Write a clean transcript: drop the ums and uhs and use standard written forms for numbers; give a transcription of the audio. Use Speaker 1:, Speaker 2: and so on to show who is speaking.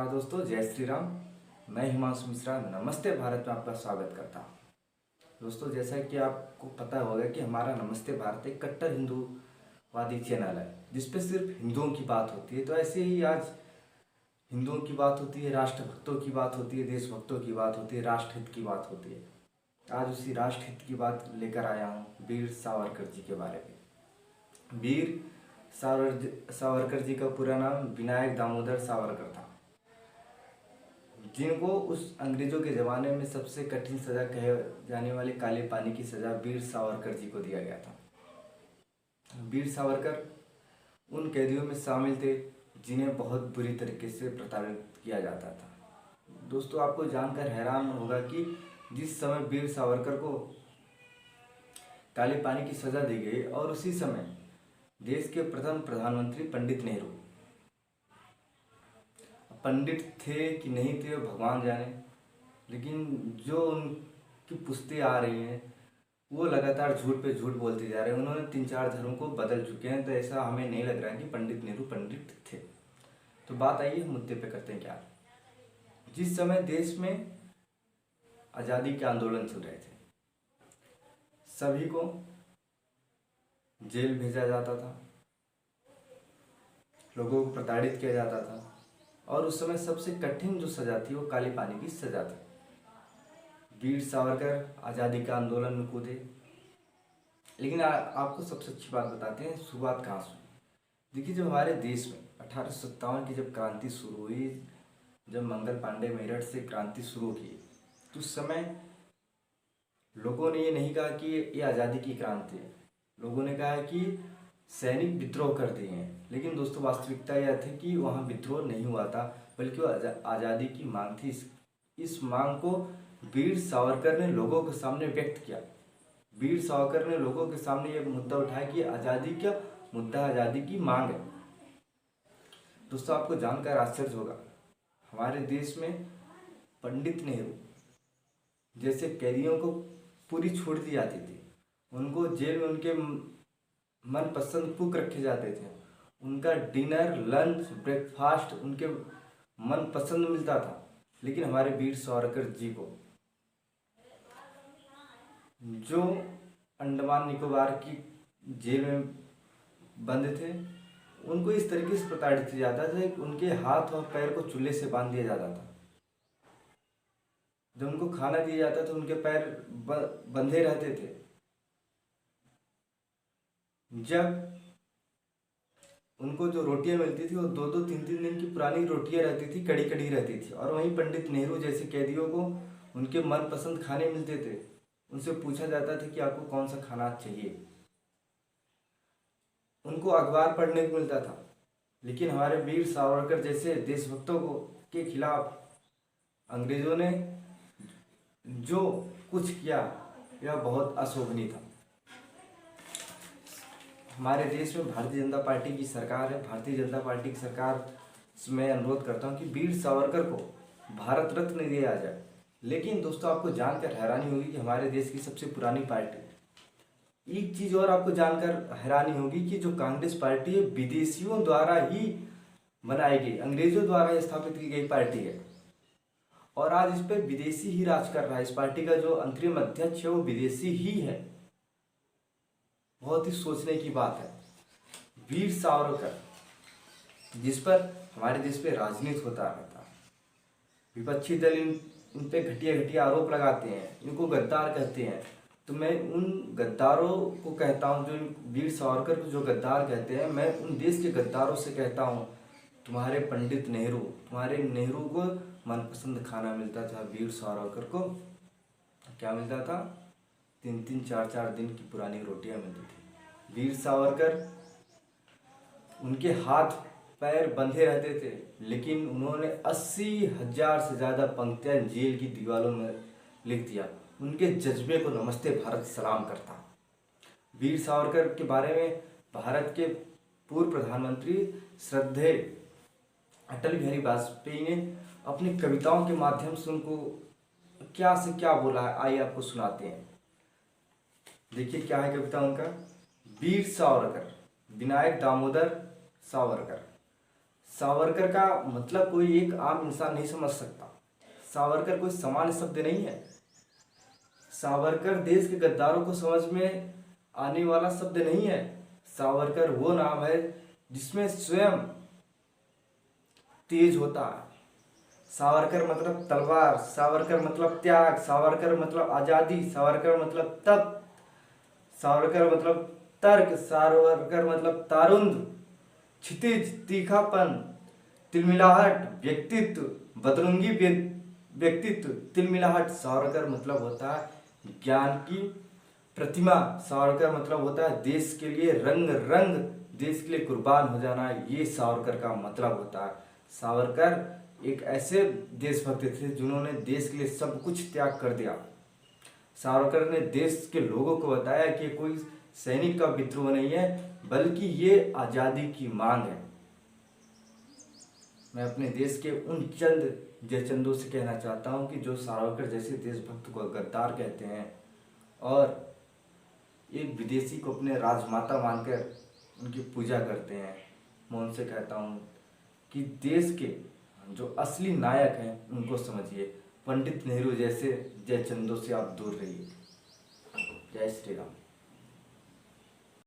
Speaker 1: हाँ दोस्तों, जय श्री राम। मैं हिमांशु मिश्रा नमस्ते भारत में आपका स्वागत करता हूँ। दोस्तों, जैसा कि आपको पता होगा कि हमारा नमस्ते भारत एक कट्टर हिंदूवादी चैनल है जिसपे सिर्फ हिंदुओं की बात होती है। तो ऐसे ही आज हिंदुओं की बात होती है, राष्ट्रभक्तों की बात होती है, देशभक्तों की बात होती है, राष्ट्रहित की बात होती है। आज उसी राष्ट्रहित की बात लेकर आया हूँ, वीर सावरकर जी के बारे में। वीर सावरकर जी का पूरा नाम विनायक दामोदर सावरकर था, जिनको उस अंग्रेजों के ज़माने में सबसे कठिन सज़ा कहे जाने वाले काले पानी की सज़ा वीर सावरकर जी को दिया गया था। वीर सावरकर उन कैदियों में शामिल थे जिन्हें बहुत बुरी तरीके से प्रताड़ित किया जाता था। दोस्तों, आपको जानकर हैरान होगा कि जिस समय वीर सावरकर को काले पानी की सज़ा दी गई और उसी समय देश के प्रथम प्रधानमंत्री पंडित नेहरू, पंडित थे कि नहीं थे भगवान जाने, लेकिन जो उनकी पुश्तें आ रही हैं वो लगातार झूठ पे झूठ बोलते जा रहे हैं। उन्होंने 3-4 धर्मों को बदल चुके हैं, तो ऐसा हमें नहीं लग रहा है कि पंडित नेहरू पंडित थे। तो बात आइए मुद्दे पे करते हैं क्या। जिस समय देश में आज़ादी के आंदोलन चल रहे थे, सभी को जेल भेजा जाता था, लोगों को प्रताड़ित किया जाता था और उस समय सबसे कठिन जो सज़ा थी वो काले पानी की सज़ा थी। वीर सावरकर आज़ादी के आंदोलन में कूदे, लेकिन आपको सबसे अच्छी बात बताते हैं शुरुआत कहाँ से हुई। देखिए, जब हमारे देश में 1857 की जब क्रांति शुरू हुई, जब मंगल पांडे मेरठ से क्रांति शुरू की, तो उस समय लोगों ने ये नहीं कहा कि ये आज़ादी की क्रांति है। लोगों ने कहा कि सैनिक विद्रोह कर दिए हैं। लेकिन दोस्तों, वास्तविकता यह थी कि वहाँ विद्रोह नहीं हुआ था, बल्कि वो आज़ादी की मांग थी। इस मांग को वीर सावरकर ने लोगों के सामने व्यक्त किया। वीर सावरकर ने लोगों के सामने ये मुद्दा उठाया कि आज़ादी का मुद्दा आज़ादी की मांग है। दोस्तों, आपको जानकर आश्चर्य होगा, हमारे देश में पंडित नेहरू जैसे कैदियों को पूरी छूट दी जाती थी। उनको जेल में उनके मनपसंद कुक रखे जाते थे। उनका डिनर, लंच, ब्रेकफास्ट उनके मनपसंद मिलता था। लेकिन हमारे वीर सावरकर जी को, जो अंडमान निकोबार की जेल में बंद थे, उनको इस तरीके से प्रताड़ित किया जाता था कि उनके हाथ और पैर को चूल्हे से बांध दिया जाता था। जब उनको खाना दिया जाता था उनके पैर बंधे रहते थे। जब उनको जो रोटियां मिलती थी वो 2-2, 3-3 दिन की पुरानी रोटियां रहती थी, कड़ी कड़ी रहती थी। और वहीं पंडित नेहरू जैसे कैदियों को उनके मनपसंद खाने मिलते थे। उनसे पूछा जाता था कि आपको कौन सा खाना चाहिए। उनको अखबार पढ़ने को मिलता था। लेकिन हमारे वीर सावरकर जैसे देशभक्तों को के खिलाफ अंग्रेजों ने जो कुछ किया यह बहुत अशोभनीय था। हमारे देश में भारतीय जनता पार्टी की सरकार है। भारतीय जनता पार्टी की सरकार से मैं अनुरोध करता हूं कि वीर सावरकर को भारत रत्न दिया जाए। लेकिन दोस्तों, आपको जानकर हैरानी होगी कि हमारे देश की सबसे पुरानी पार्टी, एक चीज़ और आपको जानकर हैरानी होगी कि जो कांग्रेस पार्टी है विदेशियों द्वारा ही बनाई गई, अंग्रेजों द्वारा स्थापित की गई पार्टी है और आज इस पर विदेशी ही राज कर रहा है। इस पार्टी का जो अंतरिम अध्यक्ष है वो विदेशी ही है। बहुत ही सोचने की बात है। वीर सावरकर, जिस पर हमारे देश पे राजनीति होता रहता, विपक्षी दल इन पे घटिया घटिया आरोप लगाते हैं, इनको गद्दार कहते हैं। तो मैं उन गद्दारों को कहता हूं, जो वीर सावरकर को जो गद्दार कहते हैं, मैं उन देश के गद्दारों से कहता हूं, तुम्हारे पंडित नेहरू, तुम्हारे नेहरू को मनपसंद खाना मिलता था, वीर सावरकर को क्या मिलता था? 3-3, 4-4 दिन की पुरानी रोटियां मिलती थी। वीर सावरकर, उनके हाथ पैर बंधे रहते थे, लेकिन उन्होंने 80,000 से ज़्यादा पंक्तियां जेल की दीवारों में लिख दिया। उनके जज्बे को नमस्ते भारत सलाम करता। वीर सावरकर के बारे में भारत के पूर्व प्रधानमंत्री श्रद्धेय अटल बिहारी वाजपेयी ने अपनी कविताओं के माध्यम से उनको क्या से क्या बोला है, आइए आपको सुनाते हैं। देखिए क्या है कविता उनका। वीर सावरकर, विनायक दामोदर सावरकर, सावरकर का मतलब कोई एक आम इंसान नहीं समझ सकता। सावरकर कोई सामान्य शब्द नहीं है। सावरकर देश के गद्दारों को समझ में आने वाला शब्द नहीं है। सावरकर वो नाम है जिसमें स्वयं तेज होता है। सावरकर मतलब तलवार, सावरकर मतलब त्याग, सावरकर मतलब आजादी, सावरकर मतलब तप, सावरकर मतलब तर्क, सावरकर मतलब तारुंद, क्षितिज, तीखापन, तिलमिलाहट, व्यक्तित्व, बदरंगी व्यक्तित्व, तिलमिलाहट। सावरकर मतलब होता है ज्ञान की प्रतिमा। सावरकर मतलब होता है देश के लिए रंग रंग, देश के लिए कुर्बान हो जाना। ये सावरकर का मतलब होता है। सावरकर एक ऐसे देशभक्त थे जिन्होंने देश के लिए सब कुछ त्याग कर दिया। सावरकर ने देश के लोगों को बताया कि कोई सैनिक का विद्रोह नहीं है, बल्कि ये आज़ादी की मांग है। मैं अपने देश के उन चंद जयचंदों से कहना चाहता हूँ कि जो सावरकर जैसे देशभक्त को गद्दार कहते हैं और एक विदेशी को अपने राजमाता मानकर उनकी पूजा करते हैं। मैं उनसे कहता हूँ कि देश के जो असली नायक हैं उनको समझिए। पंडित नेहरू जैसे जयचंदों से आप दूर रहिए। जय श्री राम।